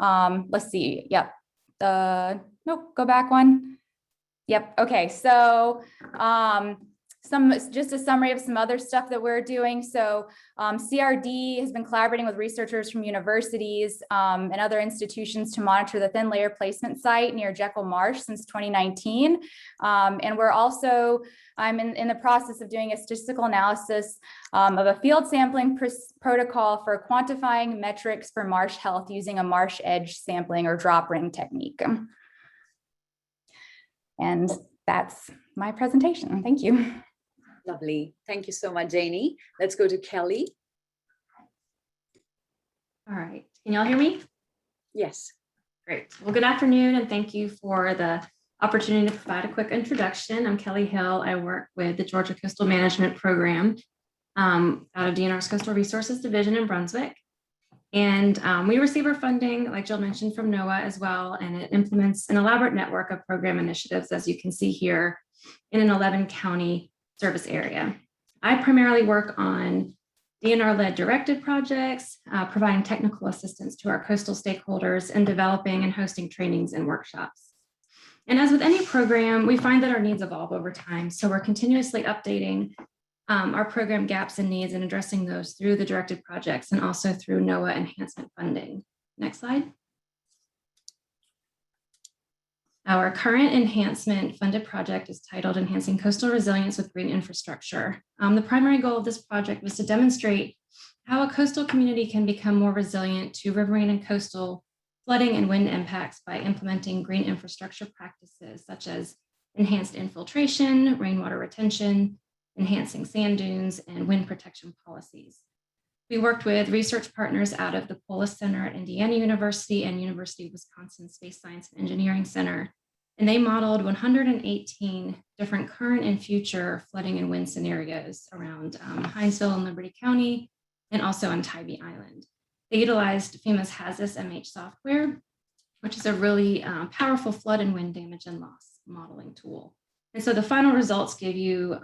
Speaker 3: Let's see. Yep. Nope, go back one. Yep. Okay. So just a summary of some other stuff that we're doing. So CRD has been collaborating with researchers from universities and other institutions to monitor the thin layer placement site near Jekyll Marsh since 2019. And we're also, I'm in the process of doing a statistical analysis of a field sampling protocol for quantifying metrics for marsh health using a marsh edge sampling or drop ring technique. And that's my presentation. Thank you.
Speaker 1: Lovely. Thank you so much, Janie. Let's go to Kelly.
Speaker 4: All right. Can y'all hear me?
Speaker 1: Yes.
Speaker 4: Great. Well, good afternoon, and thank you for the opportunity to provide a quick introduction. I'm Kelly Hill. I work with the Georgia Coastal Management Program out of DNR's Coastal Resources Division in Brunswick. And we receive our funding, like Jill mentioned, from NOAA as well, and it implements an elaborate network of program initiatives, as you can see here, in an 11-county service area. I primarily work on DNR-led directed projects, providing technical assistance to our coastal stakeholders, and developing and hosting trainings and workshops. And as with any program, we find that our needs evolve over time, so we're continuously updating our program gaps and needs and addressing those through the directed projects and also through NOAA enhancement funding. Next slide. Our current enhancement funded project is titled Enhancing Coastal Resilience with Green Infrastructure. The primary goal of this project was to demonstrate how a coastal community can become more resilient to riverine and coastal flooding and wind impacts by implementing green infrastructure practices such as enhanced infiltration, rainwater retention, enhancing sand dunes, and wind protection policies. We worked with research partners out of the Polis Center at Indiana University and University of Wisconsin Space Science and Engineering Center, and they modeled 118 different current and future flooding and wind scenarios around Hinesville and Liberty County, and also on Tybee Island. They utilized FEMA's HAZIS MH software, which is a really powerful flood and wind damage and loss modeling tool. And so the final results give you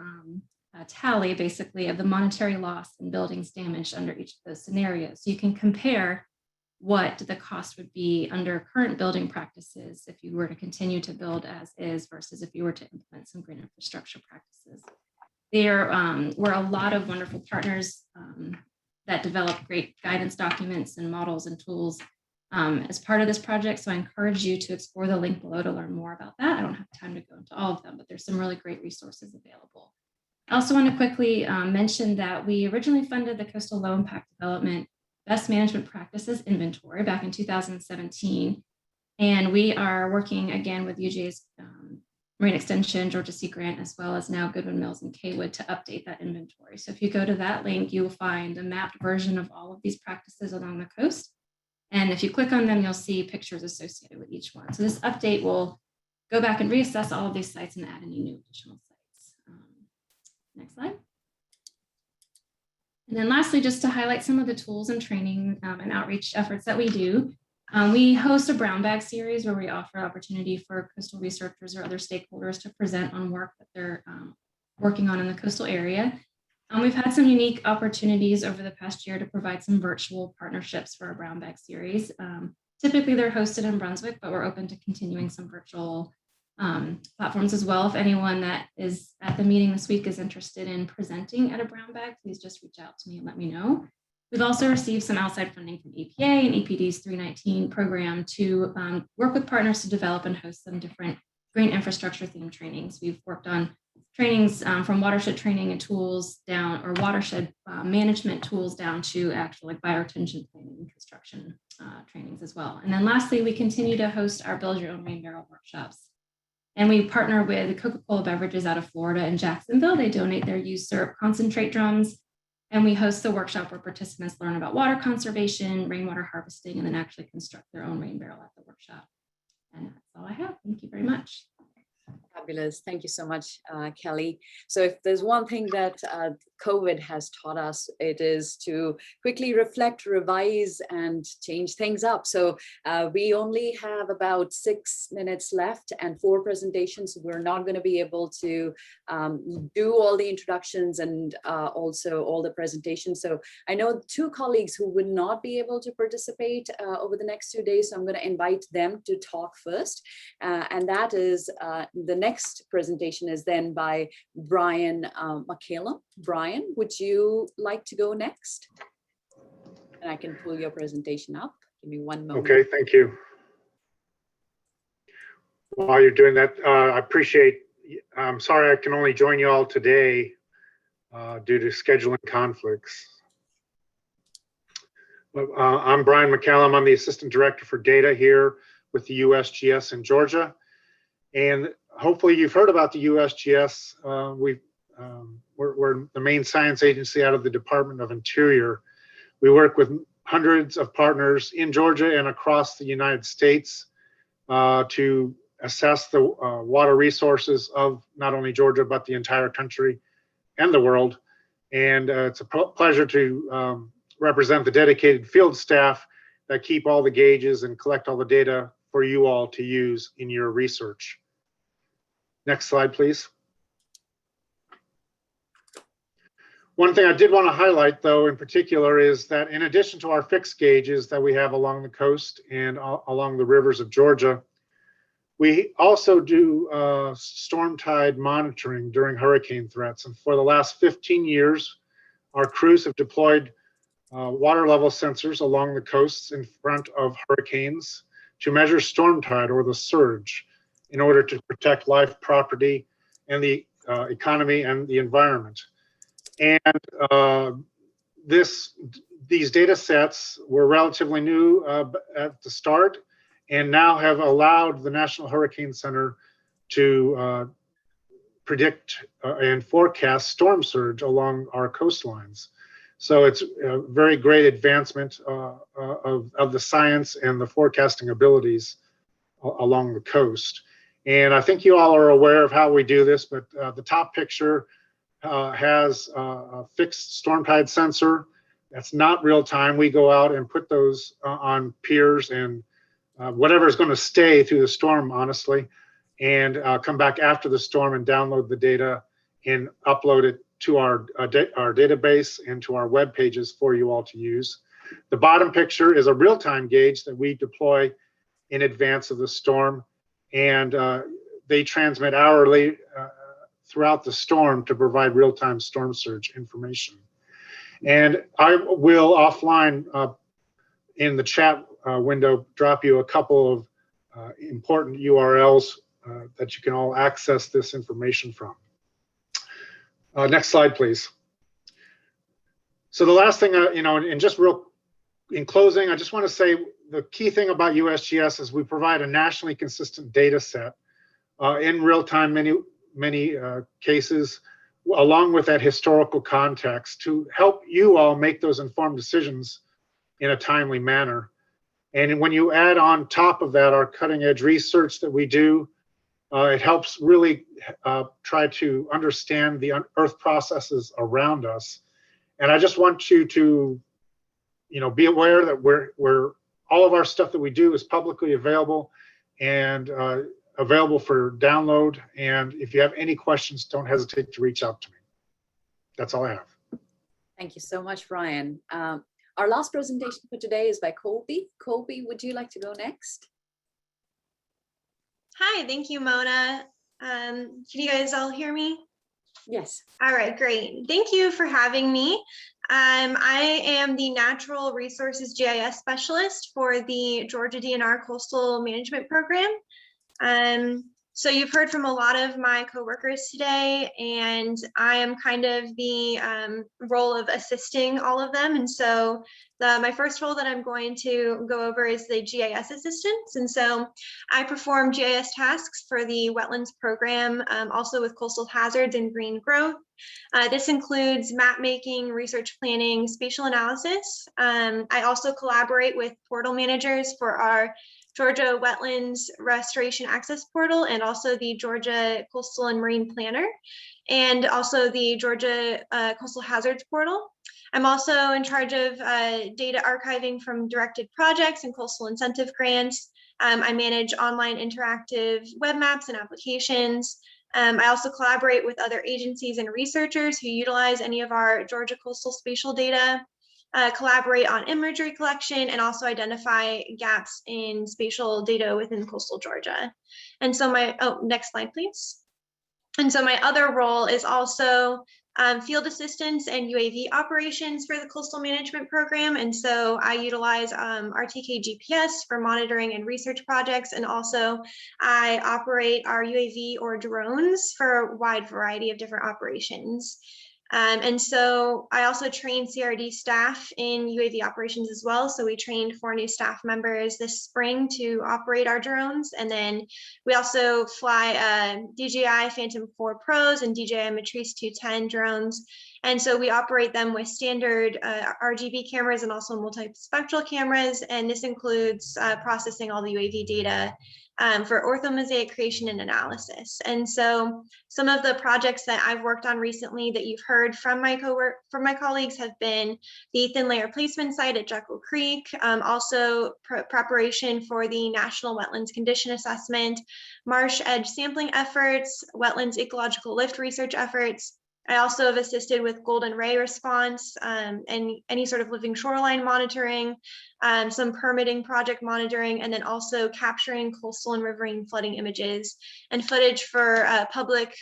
Speaker 4: a tally basically of the monetary loss and buildings damaged under each of those scenarios. So you can compare what the cost would be under current building practices if you were to continue to build as is versus if you were to implement some green infrastructure practices. There were a lot of wonderful partners that developed great guidance documents and models and tools as part of this project. So I encourage you to explore the link below to learn more about that. I don't have time to go into all of them, but there's some really great resources available. I also want to quickly mention that we originally funded the Coastal Low Impact Development Best Management Practices Inventory back in 2017. And we are working again with UGA's Marine Extension, Georgia Sea Grant, as well as now Goodwin Mills and Kaywood to update that inventory. So if you go to that link, you will find a mapped version of all of these practices along the coast. And if you click on them, you'll see pictures associated with each one. So this update will go back and reassess all of these sites and add any new additional sites. Next slide. And then lastly, just to highlight some of the tools and training and outreach efforts that we do. We host a brown bag series where we offer opportunity for coastal researchers or other stakeholders to present on work that they're working on in the coastal area. We've had some unique opportunities over the past year to provide some virtual partnerships for our brown bag series. Typically they're hosted in Brunswick, but we're open to continuing some virtual platforms as well. If anyone that is at the meeting this week is interested in presenting at a brown bag, please just reach out to me and let me know. We've also received some outside funding from EPA and EPD's 319 program to work with partners to develop and host some different green infrastructure themed trainings. We've worked on trainings from watershed training and tools down, or watershed management tools down to actual like bioretention planning and construction trainings as well. And then lastly, we continue to host our Build Your Own Rain Barrel workshops. And we partner with Coca-Cola Beverages out of Florida and Jacksonville. They donate their used syrup concentrate drums. And we host the workshop where participants learn about water conservation, rainwater harvesting, and then actually construct their own rain barrel at the workshop. And that's all I have. Thank you very much.
Speaker 1: Fabulous. Thank you so much, Kelly. So if there's one thing that COVID has taught us, it is to quickly reflect, revise, and change things up. So we only have about 6 minutes left and 4 presentations. We're not going to be able to do all the introductions and also all the presentations. So I know 2 colleagues who would not be able to participate over the next 2 days. So I'm going to invite them to talk first. And that is the next presentation is then by Brian McCall. Brian, would you like to go next? And I can pull your presentation up. Give me 1 moment.
Speaker 5: Okay, thank you. While you're doing that, I appreciate, I'm sorry I can only join you all today due to scheduling conflicts. But, I'm Brian McCall. I'm the Assistant Director for Data here with the USGS in Georgia. And hopefully you've heard about the USGS. We're the main science agency out of the Department of Interior. We work with hundreds of partners in Georgia and across the United States to assess the water resources of not only Georgia, but the entire country and the world. And it's a pleasure to represent the dedicated field staff that keep all the gauges and collect all the data for you all to use in your research. Next slide, please. One thing I did want to highlight, though, in particular, is that in addition to our fixed gauges that we have along the coast and along the rivers of Georgia, we also do storm tide monitoring during hurricane threats. And for the last 15 years, our crews have deployed water level sensors along the coasts in front of hurricanes to measure storm tide or the surge in order to protect life, property, and the economy and the environment. And these data sets were relatively new at the start, and now have allowed the National Hurricane Center to predict and forecast storm surge along our coastlines. So it's a very great advancement of the science and the forecasting abilities along the coast. And I think you all are aware of how we do this, but the top picture has a fixed storm tide sensor. That's not real time. We go out and put those on piers and whatever is going to stay through the storm, honestly, and come back after the storm and download the data and upload it to our database and to our web pages for you all to use. The bottom picture is a real-time gauge that we deploy in advance of the storm, and they transmit hourly throughout the storm to provide real-time storm surge information. And I will offline in the chat window drop you a couple of important URLs that you can all access this information from. Next slide, please. So the last thing, and just real in closing, I just want to say the key thing about USGS is we provide a nationally consistent data set in real time, many cases, along with that historical context to help you all make those informed decisions in a timely manner. And when you add on top of that our cutting edge research that we do, it helps really try to understand the Earth processes around us. And I just want you to, be aware that we're all of our stuff that we do is publicly available and available for download. And if you have any questions, don't hesitate to reach out to me. That's all I have.
Speaker 1: Thank you so much, Brian. Our last presentation for today is by Colby. Colby, would you like to go next?
Speaker 6: Hi, thank you, Mona. Can you guys all hear me?
Speaker 1: Yes.
Speaker 6: All right, great. Thank you for having me. I am the Natural Resources GIS Specialist for the Georgia DNR Coastal Management Program. So you've heard from a lot of my coworkers today, and I am kind of the role of assisting all of them. And so my first role that I'm going to go over is the GIS Assistance. And so I perform GIS tasks for the Wetlands Program, also with coastal hazards and green growth. This includes map making, research planning, spatial analysis. I also collaborate with portal managers for our Georgia Wetlands Restoration Access Portal, and also the Georgia Coastal and Marine Planner, and also the Georgia Coastal Hazards Portal. I'm also in charge of data archiving from directed projects and coastal incentive grants. I manage online interactive web maps and applications. I also collaborate with other agencies and researchers who utilize any of our Georgia coastal spatial data. Collaborate on imagery collection, and also identify gaps in spatial data within coastal Georgia. And so next slide, please. And so my other role is also field assistance and UAV operations for the Coastal Management Program. And so I utilize RTK GPS for monitoring and research projects. And also I operate our UAV or drones for a wide variety of different operations. And so I also train CRD staff in UAV operations as well. So we trained 4 new staff members this spring to operate our drones. And then we also fly DJI Phantom 4 Pros and DJI Matrice 210 drones. And so we operate them with standard RGB cameras and also multispectral cameras. And this includes processing all the UAV data for orthomosaic creation and analysis. And so some of the projects that I've worked on recently that you've heard from my colleagues have been the thin layer placement site at Jekyll Creek, also preparation for the National Wetlands Condition Assessment, marsh edge sampling efforts, wetlands ecological lift research efforts. I also have assisted with golden ray response and any sort of living shoreline monitoring, some permitting project monitoring, and then also capturing coastal and riverine flooding images and footage for public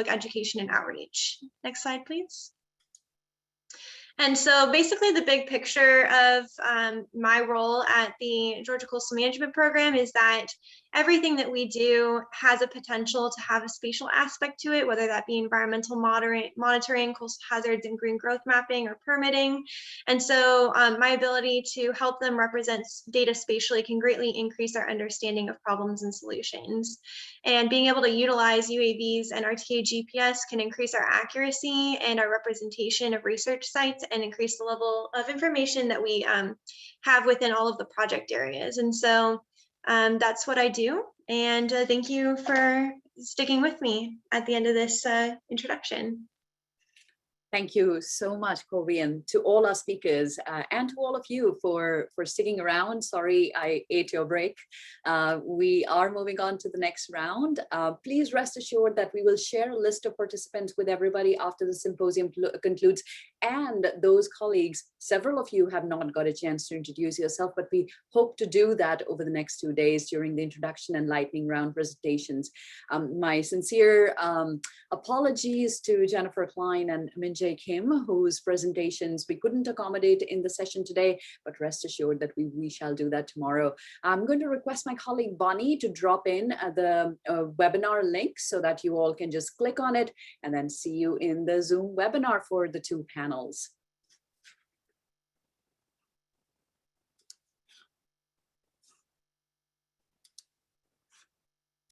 Speaker 6: education and outreach. Next slide, please. And so basically the big picture of my role at the Georgia Coastal Management Program is that everything that we do has a potential to have a spatial aspect to it, whether that be environmental monitoring, coastal hazards and green growth mapping, or permitting. And so my ability to help them represent data spatially can greatly increase our understanding of problems and solutions. And being able to utilize UAVs and RTA GPS can increase our accuracy and our representation of research sites and increase the level of information that we have within all of the project areas. And so that's what I do. And thank you for sticking with me at the end of this introduction.
Speaker 1: Thank you so much, Colby, and to all our speakers and to all of you for sticking around. Sorry, I ate your break. We are moving on to the next round. Please rest assured that we will share a list of participants with everybody after the symposium concludes. And those colleagues, several of you have not got a chance to introduce yourself, but we hope to do that over the next 2 days during the introduction and lightning round presentations. My sincere apologies to Jennifer Klein and Minjae Kim, whose presentations we couldn't accommodate in the session today, but rest assured that we shall do that tomorrow. I'm going to request my colleague Bonnie to drop in the webinar link so that you all can just click on it and then see you in the Zoom webinar for the 2 panels.